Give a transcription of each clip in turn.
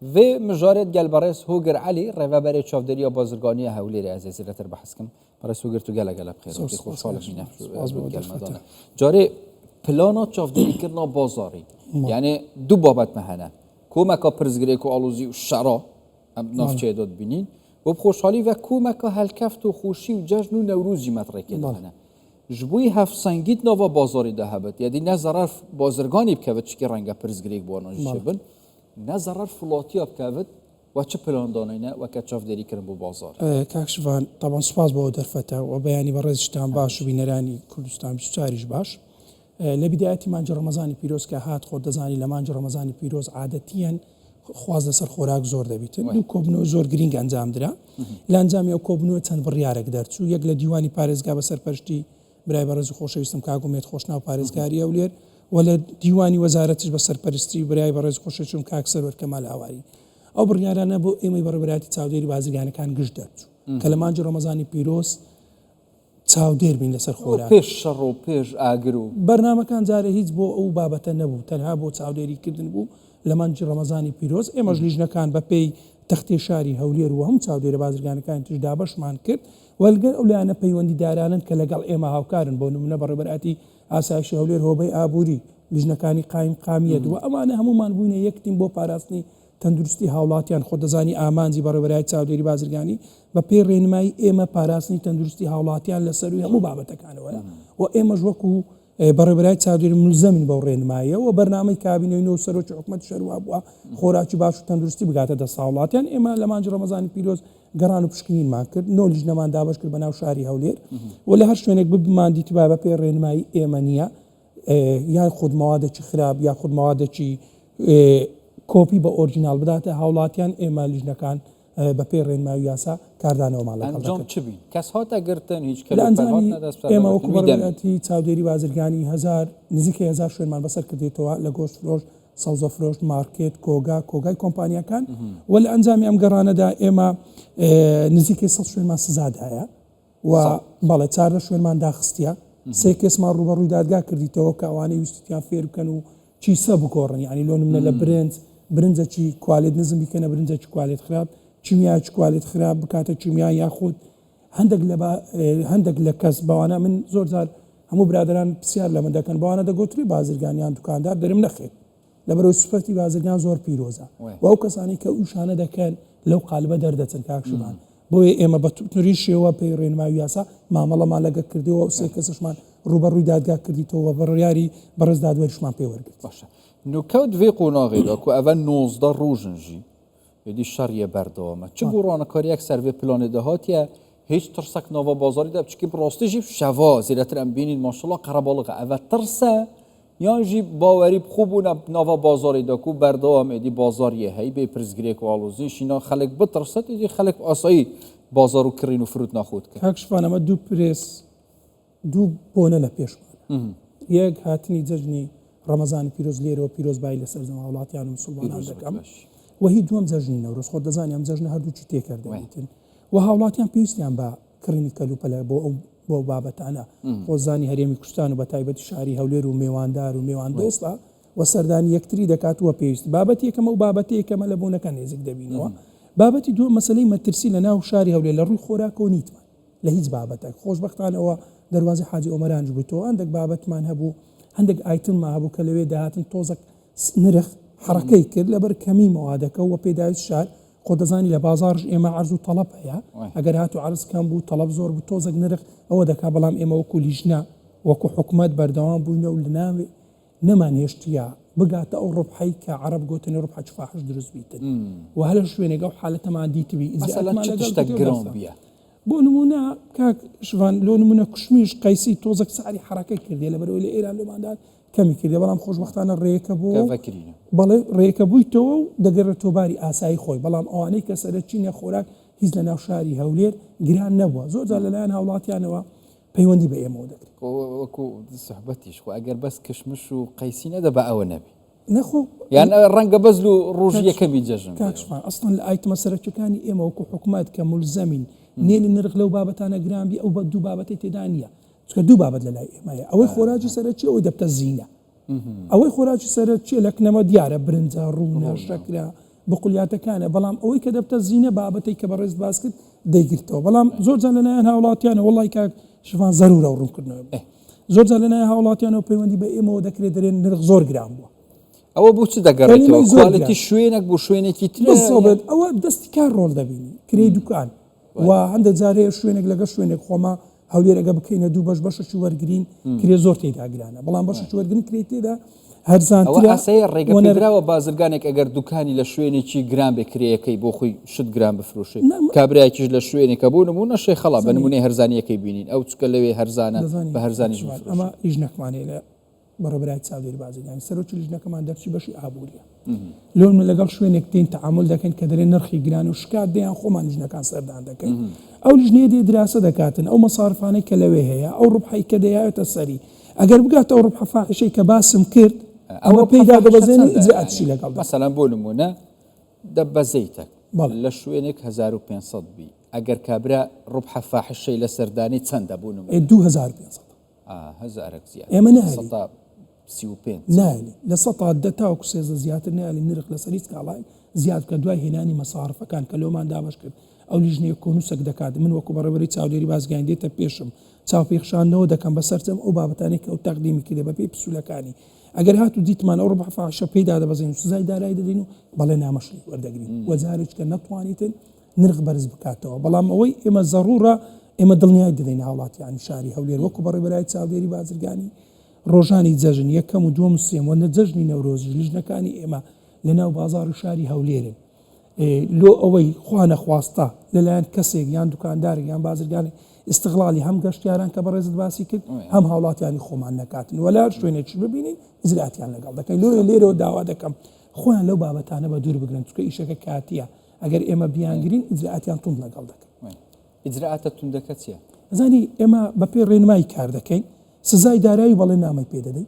و مجارد گل برایس هوگر علی روا برای چافداری یا بازرگانی هولی از زیرتر بحث کم برای هوگر تو گل گل بخیر که خوشحال می نفس گل مدانه جاری پلانات چافداری کردن بازاری یعنی دو بابت مهنه کومکا پرزگری کو آلوزی و شرا نافچه داد بینین و خوشحالی و کومکا هلکفت و خوشی و جشن و نوروزی مطرح کردن جبوی هفت سنگیت نوا بازاری ده هبت یعنی نه ضرر بازرگانی بکوت چی که رنگ پرزگری بوانوش شبن نه ضرر فلاتی بکوت و چه پلان دانینه و که چافداری کردن بو بازار کاکشوان طبعا سپاس با درفته و بیانی برزشتان باش و بینرانی کردستان بیشتریش باش لبدایتی مانج رمضانی پیروز که هات خود دزانی لمانج رمضانی پیروز عادتیاً خواز لسر خوراک زور دبیت دو کوبنو زور گرینگ انجام درا لانجام یا کوبنو چند بریارک درچو یک لدیوانی پارێزگا بەسەر پەرشتی برای بەڕێز خۆشەویستم کاگومێت خۆشناو پارێزگاری ئەولێر ولا دیوانی وەزارەتش بەسەر پەرستی برای بەڕێز خۆشەویستم کاک سەرۆر کەمال ئاواری ئەو بڕیارانە بۆ ئێمەی بەڕێوەبەرایەتی چاودێری بازرگانەکان گشت دەرچوو کە لە مانجی ڕەمەزانی پیرۆز چاودێر بین لەسەر خۆراک پێش شەڕ و پێش ئاگر و بەرنامەکان جارە هیچ بۆ ئەو بابەتە نەبوو تەنها بۆ چاودێریکردن بوو لە مانجی ڕەمەزانی پیرۆز ئێمەش لیژنەکان بە پێی تەختێ شاری هەولێر و هەموو چاودێرە بازرگانەکان تشدا بەشمان کرد وەلگەر ئەو لایەنە پەیوەندیدارانن کە لەگەڵ ئێمە هاوکارن بۆ نمونە بەڕێوەبەرایەتی ئاسایشی هەولێر هۆبەی ئابووری لیژنەکانی قایم قامیەت و ئەمانە هەمومان بووینە یەکتیم بۆ پاراستنی تەندروستی هاوڵاتیان خۆ دەزانی ئامانجی بەڕێوەبەرایەتی چاودێری بازرگانی بە پێی ڕێنمایی ئێمە پاراستنی تەندروستی هاوڵاتیان لەسەروی هەموو بابەتەکانەوەیە و ئێمەش وەکو بەڕێوەبەرایەتی چاودێری ملزەمین بەو ڕێنماییە و بەرنامەی کابینەوەی سەرۆکی حکومەت شەروا بووە خۆراکی باش و تەندروستی بگاتە دەست هاوڵاتیان ئێمە لە مانجی ڕەمەزانی پیرۆز گەڕان و پشکنینمان کرد نۆ لیژنەمان دابەش کرد بەناو شاری هەولێر و لە هەر شوێنێک ببمان دیتیبا بە پێی ڕێنمایی ئێمە نییە یان خود موادێکی خراپ یا خود موادێکی کۆپی بە ئۆرجینال بداتە هاوڵاتیان ئێمە لیژنەکان بە پێی ڕێنمایی یاسا کاردانەوەمان ئەنجام چ بین کەس هاتە گرتن هیچ ئێمە وەکو بەڕێوەبەرایەتی چاودێری بازرگانی نزیکە 1000 شوێنمان بەسەر کردێتەوە لە گۆشت فرۆش سەوزە فرۆش مارکێت کۆگای کۆمپانیەکان و لە ئەنجامی ئەم گەڕانەدا ئێمە نزیکەی 100 شوێنمان سزادایە و بەڵێ 4 شوێنمان داخستیە 3 کەسمان ڕوبەڕووی دادگا کردیتەوە کە ئەوانەی ویستیان فێر بکەن و چیسە بگۆڕن یعنی لۆ نمونە لە برنجێکی کوالێت نزم بیکەنە برنجێکی کوالێت خراپ چیمیایکی کوالێت خراپ بکاتە چیمیا یاخود هەندێک لە کەس بەوانە من زۆر جار هەموو برادران پرسیار لە من دەکەن بەوانە دەگوتری بازرگانیان دوکاندار دەرم نەخێت لەبەرەوەی سوپەتی بازرگان زۆر پیرۆزە و ئەو کەسانی کە ئوشانە دەکەن لەو قالبە دەردەچن کاکشمان بۆیە ئێمە بە توری شێوە پێی ڕێنمایی یاسا مامەڵەمان لەگە کردەوە و 3 کەسشمان ڕوبەڕووی دادگا کردیتەوە بەڕیاری بەڕێز دادوەریشمان پێ وەرگرت باشە نوکەوت vê qonağıyla ku ev 19 rojin jî êdî şerye berdewame çi goranekariek ser vê planê de hatiye hiç tirsek nava bazarî de çikî rastî jî şeva zêdetir em bînîn maşallah qerebalıqe ev tirse yan jî bawerî xwe bûne nava bazarî de ku berdewam êdî bazariyê hey bê pirzgirêk û alozî şîna xelek bitirse êdî xelek asayî bazar û kirîn û firût naxwe dike کاکشمان ئەمە دوو بۆنە لە پێشمان یەک هاتنی جەژنی ڕەمەزانی پیرۆز لێرەوە پیرۆزبایی لەسەر زەما وڵاتیان و مسڵمانان دەکەم و هی دووەم جەژنی نەورۆز خۆ دەزانی ئەم جەژنە هەردووچی تێکردەوەیتن و هاوڵاتیان پێویستیان بە کڕینی کەلوپەلە بۆ بابەتانە خۆزانی هەرێمی کوردستان و بە تایبەتی شاری هەولێر و میێواندار و میێوان دۆستە و سەردانی یەکتری دەکاتوە پێویست بابەتی یەکەمە و بابەتی یەکەمە لە بوونەکە نێزیک دەبینەوە بابەتی دووەم مەسەلەی مەترسی لە ناو شاری هەولێر لە ڕووی خۆراکەوە نیتمان لە هیچ بابەتێک خۆشبەختانەوە دەواازی حاجی ئۆمەرانج بوویتەوە هەندێک بابەتمان هەبوو هەندێک ئایتمما هەبوو کە لەوێ داهاتن تۆزێک نرخ حرەکەی کرد لەبەر کەمی مەوادەکە و پێداویست شار خۆ دەزانی لە بازارش ئێمە عەرز و تەڵەب هەیە ئەگەر هاتو عەرز کەم بوو تەڵەب زۆر بوو تۆزێک نرخ ئەوە دەکا بەڵام ئێمە وەکو لیژنە وەکو حکومەت بەردەوام بووینە و لە ناوێ نەمان هێشتیا بگاتە ئەو ڕبحەی کە عەرەب گوتنی ڕبحە فاحش دروست بیتن و هەر شوێنێک ئەو حالەتەمان دیتبی بۆ نمونە کاک شوان لۆ نمونە کوشمیش قەیسی تۆزێک ساری حرەکەی کردێ لەبەرەوەی لە ئێران لۆماندار کەمی کردێ بەڵام خۆشبەختانە ڕێیەکە بۆ بەڵێ ڕێیەکە بوویتەوە و دەگەڕێتەوە باری ئاسایی خۆی بەڵام ئەوانەی کە سەرچینە خۆراک هیچ لە ناو شاری هەولێر گران نەبووە زۆر جار لەلایەن هاوڵاتیانەوە پەیوەندی بە ئێمەوە دەکرێت وەکو سوحبەتیش خۆ ئەگەر بەس کشمش و قەیسی نەدە بە ئەوە نەبی نەخۆ یان ڕەنگە بەزل و ڕۆژی یەکەمی جەژن کاکشمان ئەسڵەن لە ئایتمە سەرەکیەکانی ئێمە وەکو حکومەت کە مولزەمین نێنی نرخ لەو بابەتانە گرانبی ئەو بە دوو بابەتی تێدا نییە چکە دوو بابەت لە لای ئێمەیە ئەوەی خۆراکی سەرەکی ئەوەی دەبتە زیینە ئەوەی خۆراکی سەرەکی لەکنەمە دیارە برنجە ڕوونە شەکرە بقولیاتەکانە بەڵام ئەوەی کە دەبتە زیینە بابەتی کە بەڕێز باس کرد دەیگرتەوە بەڵام زۆرجان لەلایەن هاوڵاتیانە وڵی کاک شفان زەرورە و ڕوونکردنەوە زۆرجان لەلایەن هاوڵاتیانەوە پەیوەندی بە ئێمەوە دەکرێت دەرێن نرخ زۆر گران بووە ئەوە بۆ چ دەگەڕێتەوە کواڵەتی شوێنێک بۆ شوێنێکی تر ئەوە دەستی کار ڕۆڵ دەبینی کرێی دوکان و هەندێک جارەیە شوێنێک لەگە شوێنێک خۆما هەولێرەگە بکەینە دوو بەشی وەرگین کرێ زۆر تێداگرانە بەڵام بەشی وەرگن کرێت تێدا هەرزانترە ڕێگەپێدراوە بازرگانێک ئەگەر دوکانی لە شوێنێکی گران بکرەیەکەی بۆ خۆی شت گران بفرۆشێت کابراایکیش لە شوێنێکە بۆ نمونە شەی خەڵا بە نمونەی هەرزانیەکەی بینین ئەو چکە لەوێ هەرزانە بە هەرزانیش ئەمە لیژنەکمانێ لە بەڕێبرای چاودێری بازرگانی سەرۆکی لیژنەکەمان دەرچی بەشی ئابووریە لۆن لەگەڵ شوێنێک دێن تەعامل دەکەن کە دەرێن نرخی گران و شکات دەیان خۆمان لیژنەکان سەردان دەکەین ئەو لیژنەیە دێ دراسە دەکاتن ئەو مەسارفانەی کە لەوێ هەیە ئەو ڕوبحی کە دەیاوێتە سەری ئەگەر بگاتە ئەو ڕوبح فاحشەی کە باسم کرد ئەوە پێیدا دەبەزێن ئیجراعەتشی لەگەڵ مەسەلەن بۆ نمونە دەبەزەیتە لە شوێنێک 1500 بی ئەگەر کابرا ڕوبح فاحشەی لە سەردانی چەندە بوو نمونە 2500 هەزارێک زیاد ئێمە نایلی 35 نایلی لە 100 تاوەکو سێزە زیاتر نایلی نرخ لەسەر هیچ کاڵای زیاد کە دوای هێنانی مەسارفەکان کە لۆمان دابش کرد ئەو لیژنەیە کۆنووسێک دەکات من وەکو بەڕێوەبەری چاودێری بازرگانی دێتە پێشم چاوپێخشاندنەوە دەکەم بەسەرچەم ئەو بابەتانێک کە ئەو تەقدیمی کردێ بەپێی پسوولەکانی ئەگەر هاتو دیتمان ئەو ڕوبح فاحشە پێیدا دەبەزین و سزای دارایی دەدەین و بەڵێ نامەشی وەردەگرین وەجارێک کە نەتوانیتن نرخ بەرز بکاتەوە بەڵام ئەوەی ئێمە زەڕورە ئێمە دڵنیای دەدەین هاوڵاتیانی شاری هەولێر وەکو بەڕێبەرای چاودێری بازرگانی ڕۆژانی جەژن یەکەم و دووەم و سێم وەنە جەژنی نەورۆزی لیژنەکانی ئێمە لەناو بازاڕ و شاری هەولێرن لۆ ئەوەی خوا نەخواستە لەلایەن کەسێک یان دوکاندارێک یان بازرگانی استقلالی هەم گەشتیاران کە بەڕێزت باسی کرد هەم هاوڵاتیانی خۆمان نەکاتن وەلا شوێنێکی ببینین ئیجراتیان لەگەڵ دەکەین لێرەوە داوا دەکەم خۆیان لەو بابەتانە بە دوور بگرن چکە ئیشەکە کاتیە ئەگەر ئێمە بیانگرین ئیجراتیان تون لەگەڵ دەکەن ئیجراتە توندەکە چییە؟ زانی ئێمە بەپێ ڕێنمایی کار دەکەین سزای دارایی بەڵێ نامی پێ دەدەین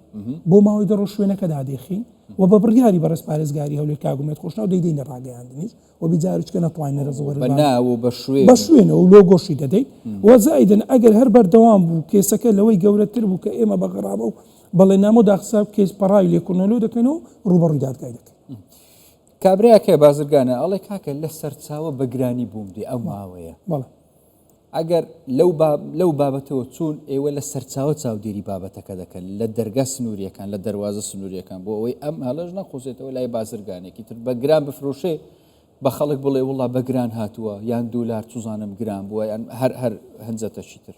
بۆ ماوەی دەڕۆ شوێنەکە دادێخین و بە بڕیاری بەڕێز پارێزگاری هەولێر کاگومێت خۆشناو دەیدەینە ڕاگەیاندنیش و بیجارچکە نەتوانین نەرەزەوە بە شوێنە و لۆگۆشی دەدەین و زائیدن ئەگەر هەر بەردەوام بوو کێسەکە لەوەی گەورەتر بوو کە ئێمە بەغەڕامە و بەڵێ نامۆ داخساب کێس پەڕای لێکۆنەلۆ دەکەنەوە ڕوبەڕووی دادگای دەکەن کابراایەکە بازرگانە ئەڵێ کاکە لە سەرچاوە بەگرانی بووم دێ ئەو ماوەیە ئەگەر لەو بابەتەوە چوون ئێوە لە سەرچاوە چاودێری بابەتەکە دەکەن لە دەرگا سنووریەکان لە دەواازە سنووریەکان بۆ ئەوەی ئەم هەڵەش نەخۆزێتەوە لای بازرگانێکی تر بە گران بفرۆشێ بە خەڵک بڵێ وڵا بە گران هاتووە یان دۆلار چوزانم گران بووە یان هەر هەنجەتەشی تر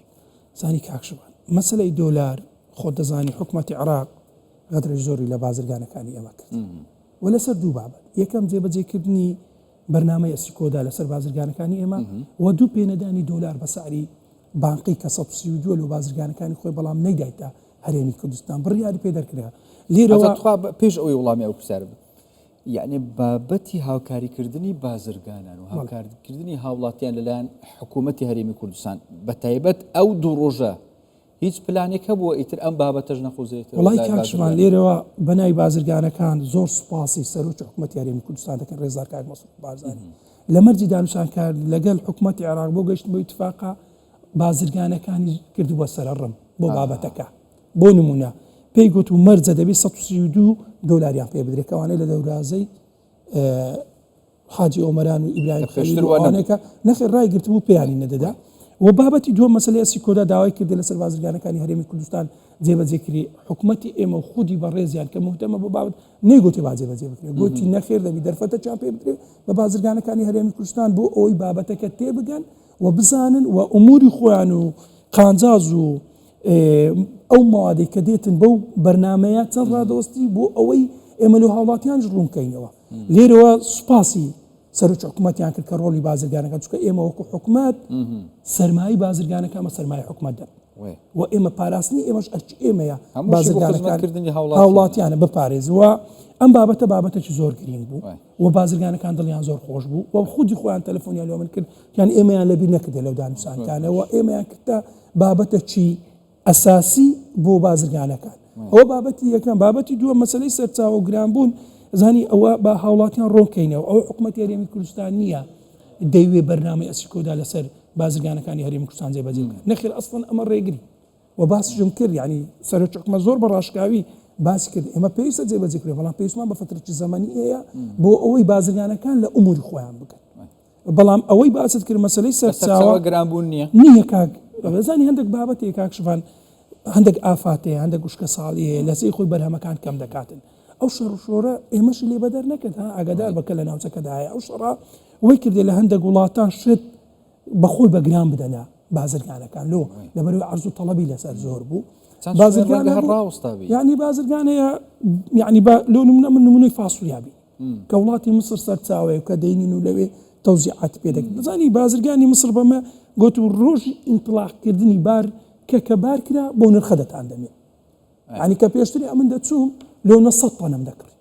زانی کاکشوان مەسلەی دۆلار خۆ دەزانی حکومەتی عێراق غەدرێک زۆری لە بازرگانەکانی ئێمە کرد و لەسەر دوو بابەت یەکەم جێبەجێکردنی بەرنامەی ئەسیکۆدا لەسەر بازرگانەکانی ئێمە و دوو پێنەدانی دۆلار بە سعری بانقی کە 132 لە بازرگانەکانی خۆی بەڵام نەیدایتە هەرێمی کوردستان بڕیاری پێ دەرکرا لێرەوە پێش ئەوەی وڵامی ئەو پرسیار بێت یعنی بابەتی هاوکاریکردنی بازرگانان و هاوکاریکردنی هاوڵاتیان لەلایەن حکوومەتی هەرێمی کوردستان بە تایبەت ئەو دوو ڕۆژە هیچ پلانێک هەبووە ئیتر ئەم بابەتەش نەخۆزرێتەوە وڵای کاکشمان لێرەوە بەنای بازرگانەکان زۆر سوپاسی سەرۆکی حکوومەتی هەرێمی کوردستان دەکەن ڕێزار کاک مەسعود بارزانی لە مەرجی دانوشانکار لەگەڵ حکوومەتی عێراق بۆ گەشتن بۆ ئیتفاقا بازرگانەکانی کردووە سەرڕم بۆ بابەتەکە بۆ نمونە پێی گوت و مەرجە دەبێت 132 دۆلاریان پێ بدرێت کەوانەی لە دەورازەی حاجی ئۆمەران و ئیبراهیم خەلیلوانێکە نەخێر ڕای گرتبوو پێیانی نەدەدا و بابەتی دووەم مەسەلەی ئەسیکۆدا داوای کردی لەسەر بازرگانەکانی هەرێمی کوردستان جێبەجێکری حکوومەتی ئێمە و خودی بە ڕێزیان کە مهتەمە بۆ بابەت نەیگوتی با جێبەجێ بکرێت گوتی نەخێر دەبی دەرفەتە چیان پێ بدرێت بە بازرگانەکانی هەرێمی کوردستان بۆ ئەوەی بابەتەکە تێبگەن و بزانن و ئوموری خۆیان و قانجاز و ئەو ماوادەی کە دێتن بەو بەرنامەیە چەند ڕادۆستی بۆ ئەوەی ئێمە لە هاوڵاتیانش ڕوونکەینەوە لێرەوە سوپاسی سەرۆکی حکوومەتیان کرد کە ڕۆڵی بازرگانەکە چکە ئێمە وەکو حکوومەت سەرمایی بازرگانەکە ئەمە سەرمای حکوومەت دەن و ئێمە پاراستنی ئێمەش ئەرچی ئێمەیە بازرگانەکردنی هاوڵاتیانە بپارێزەوە ئەم بابەتێکی زۆر گرنگ بوو و بازرگانەکان دڵیان زۆر خۆش بوو و خودی خۆیان تەلەفۆنیان لێ من کرد یان ئێمەیان لەبیر نەکردێ لەو دانووسانکانەوە ئێمەیان کردە بابەتێکی ئەساسی بۆ بازرگانەکان ئەوە بابەتی یەکەم بابەتی دووە مەسەلەی سەرچاوە و گرانبوون زانی ئەوە بە هاوڵاتیان ڕۆکەینەوە ئەو حکوومەتی هەرێمی کوردستان نییە دەیوێ بەرنامەی ئەسیکۆدا لەسەر بازرگانەکانی هەرێمی کوردستان جێبەجێ بکات نەخێر ئەسڵەن ئەمە ڕێگری و باسشم کرد یعنی سەرۆکی حکوومەت زۆر بە ڕاشکاوی باسی کرد ئێمە پێویستە جێبەجێکرێ بەڵام پێویستمان بە فترەی زەمانی هەیە بۆ ئەوەی بازرگانەکان لە ئوموری خۆیان بکەن بەڵام ئەوەی باست کرد مەسلەی سەرچاوە گرانبوون نییە کاک بەزانی هەندێک بابەتێک کاکشفان هەندێک ئافاتەیە هەندێک گوشکە ساڵیەیە لەسەی خۆی بەرهەمەکان کەم دەکاتن ئەو شەڕشۆرە ئێمەشی لێ بەدەر نەکرد ئاگادار بکە لە ناوچەکەداهەیە ئەو شەڕا وەی کردێ لە هەندێک وڵاتان شت بەخۆی بەگران بدەنا بازرگانەکان لۆ لەبەرەوەی عەرز و تەڵەبی لەسەر زۆر بوو یعنی بازرگانەیە یعنی لۆ نمونە من نمونەی فاسوولیابی کە وڵاتی مسر سەرچاوەیە کە دەینین و لەوێ تەوزیعات پێ دەکەن بزانی بازرگانی مسر بەمە گوت و ڕۆژی ئینتلاقکردنی بار کە بار کرا بۆ نرخە دەتان دەمێت ینی کە پێشتری ئەمن دەچووم لۆ 900 تۆنەم دەکرد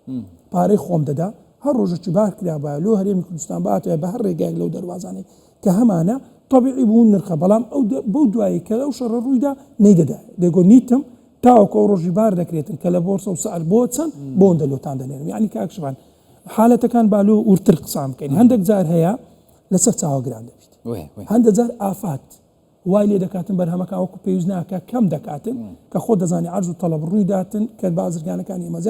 پارەی خۆم دەدا هەر ڕۆژێکی بار کرا بە لۆ هەرێمی کوردستان باتوێ بە هەر ڕێگایك لەو دەواازانەی کە هەمانە طبیعی بوون نرخە بەڵام ئەو بەو دوایی کە ئەو شەڕە ڕوویدا نەیدەدا دەگۆ نیتم تاوەکە ئەو ڕۆژی بار دەکرێتن کە لە بۆرسە و سعر بۆ چەند بۆن دەلۆتان دەنێرم یعنی کاکشمان حالەتەکان بالۆ ورتر قسام بکەین هەندێک جار هەیە لەسەر چاوەگران دەبیت هەندێک جار ئافات وای لێ دەکاتن بەرهەمەکان وەکو پێویست ناکە کەم دەکاتن کە خۆ دەزانی عەرز و تەڵەب ڕووی داتن کە بازرگانەکانی ئێمە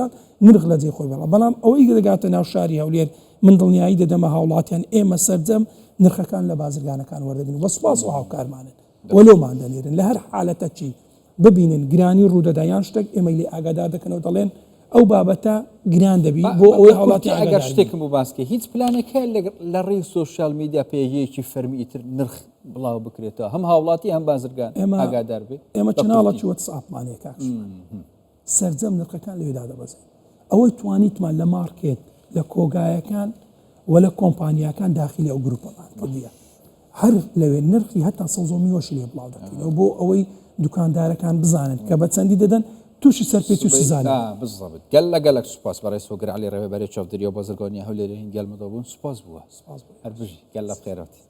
نرخ لە جێ خۆی بەڵام بەڵام ئەوەی دەگاتە ناو شاری هەولێر من دڵنیایی دەدەمە هاوڵاتیان ئێمە سەرجەم نرخەکان لە بازرگانەکان وەردەگرن بە سوپاس و هاوکارمانن وەلۆمان دەنێرن لە هەر حالەتە چی ببینن گرانی ڕوودەدایان شتێک ئێمە لێ ئاگادار دەکەنەوە دەڵێن ئەو بابەتە گران دەبی بۆ ئەوەی هەوڵاتی ئەگەر شتێکم بۆ باسکە هیچ پلانێکە لە ڕێی سۆشیال میدیا پێیەکی فەرمیتر نرخ بڵاو بکرێتەوە هەم هاوڵاتی هەم بازرگان ئاگادار بێ ئێمە چناڵەتی وەتساپمانەیە کاکش سەرجەم نرخەکان لەوێدا دەبەزین ئەوەی توانیتمان لە مارکێت لە کۆگایەکان و لە کۆمپانیاکان داخلی ئەو گروپەمان کردیە هەر لەوێ نرخی هەتا سەوزۆمیوەشی لێ بڵاو دەکەینەوە بۆ ئەوەی دوکاندارەکان بزانن کە بە چەندی دەدەن تووشی سەرپێچ و سزانە بالضبط گەلک سوپاس بەڕێ سۆگر عەلی ڕێبەری چاودێری و بازرگانی هەولێری هەنگێڵمەدا بوون سوپاس بووە هەر بژی گەل لە خێرەتی